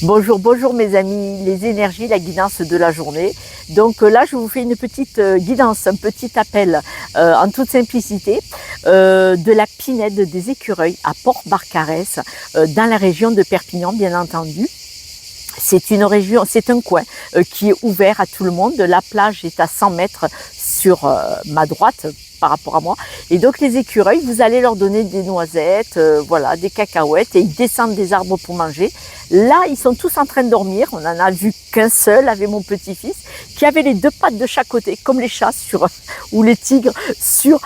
Bonjour, bonjour mes amis, les énergies, la guidance de la journée. Donc là, je vous fais une petite guidance, un petit appel en toute simplicité de la pinède des écureuils à Port-Barcarès, dans la région de Perpignan, bien entendu. C'est une région, c'est un coin qui est ouvert à tout le monde. La plage est à 100 mètres sur ma droite par rapport à moi. Et donc les écureuils, vous allez leur donner des noisettes, voilà, des cacahuètes, et ils descendent des arbres pour manger. Là, ils sont tous en train de dormir. On en a vu qu'un seul avec mon petit-fils qui avait les deux pattes de chaque côté, comme les chats ou les tigres sur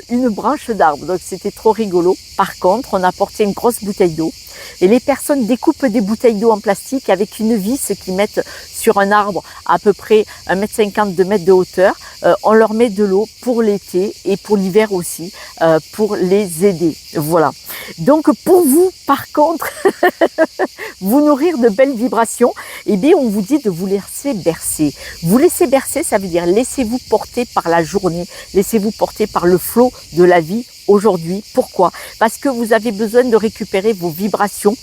une branche d'arbre. Donc c'était trop rigolo. Par contre, on a apporté une grosse bouteille d'eau. Et les personnes découpent des bouteilles d'eau en plastique avec une vis qu'ils mettent sur un arbre à peu près 1,50 m, 2 mètres de hauteur. On leur met de l'eau pour l'été et pour l'hiver aussi, pour les aider. Voilà. Donc pour vous, par contre, vous nourrir de belles vibrations, eh bien on vous dit de vous laisser bercer. Vous laisser bercer, ça veut dire laissez-vous porter par la journée, laissez-vous porter par le flot de la vie aujourd'hui. Pourquoi? Parce que vous avez besoin de récupérer vos vibrations,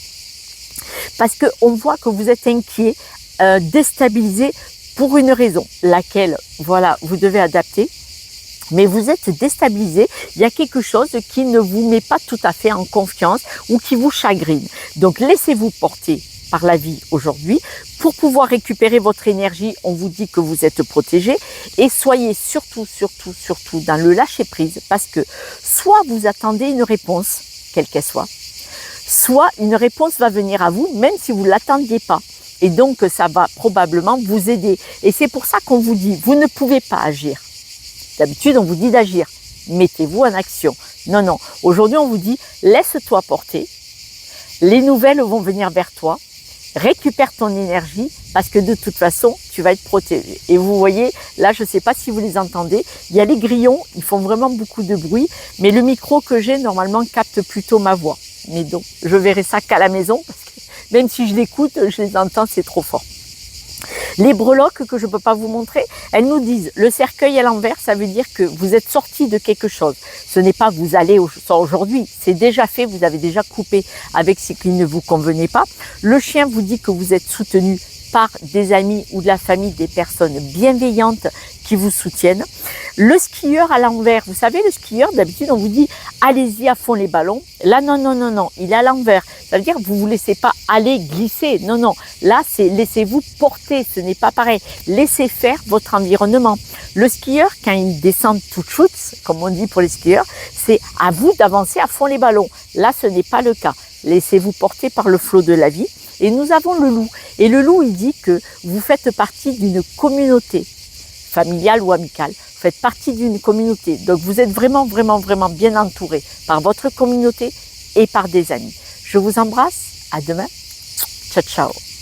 parce qu'on voit que vous êtes inquiet, déstabilisé pour une raison, laquelle, voilà, vous devez adapter. Mais vous êtes déstabilisé, il y a quelque chose qui ne vous met pas tout à fait en confiance ou qui vous chagrine. Donc laissez-vous porter par la vie aujourd'hui. Pour pouvoir récupérer votre énergie, on vous dit que vous êtes protégé, et soyez surtout dans le lâcher-prise, parce que soit vous attendez une réponse, quelle qu'elle soit une réponse va venir à vous, même si vous ne l'attendiez pas. Et donc ça va probablement vous aider. Et c'est pour ça qu'on vous dit, vous ne pouvez pas agir. D'habitude, on vous dit d'agir. Mettez-vous en action. Non, non. Aujourd'hui, on vous dit, laisse-toi porter. Les nouvelles vont venir vers toi. Récupère ton énergie, parce que de toute façon, tu vas être protégé. Et vous voyez, là, je ne sais pas si vous les entendez. Il y a les grillons, ils font vraiment beaucoup de bruit. Mais le micro que j'ai, normalement, capte plutôt ma voix. Mais donc, je verrai ça qu'à la maison. Parce que même si je l'écoute, je les entends, c'est trop fort. Les breloques que je ne peux pas vous montrer, elles nous disent le cercueil à l'envers, ça veut dire que vous êtes sorti de quelque chose. Ce n'est pas vous allez aujourd'hui, c'est déjà fait, vous avez déjà coupé avec ce qui ne vous convenait pas. Le chien vous dit que vous êtes soutenu par des amis ou de la famille, des personnes bienveillantes qui vous soutiennent. Le skieur à l'envers, vous savez, le skieur, d'habitude, on vous dit allez-y à fond les ballons. Là, non, non, non, non, il est à l'envers. Ça veut dire que vous ne vous laissez pas aller glisser. Non, non, là, c'est laissez-vous porter, ce n'est pas pareil. Laissez faire votre environnement. Le skieur, quand il descend tout shoot, comme on dit pour les skieurs, c'est à vous d'avancer à fond les ballons. Là, ce n'est pas le cas. Laissez-vous porter par le flot de la vie. Et nous avons le loup. Et le loup, il dit que vous faites partie d'une communauté, familiale ou amicale. Vous faites partie d'une communauté. Donc vous êtes vraiment bien entouré par votre communauté et par des amis. Je vous embrasse. À demain. Ciao, ciao.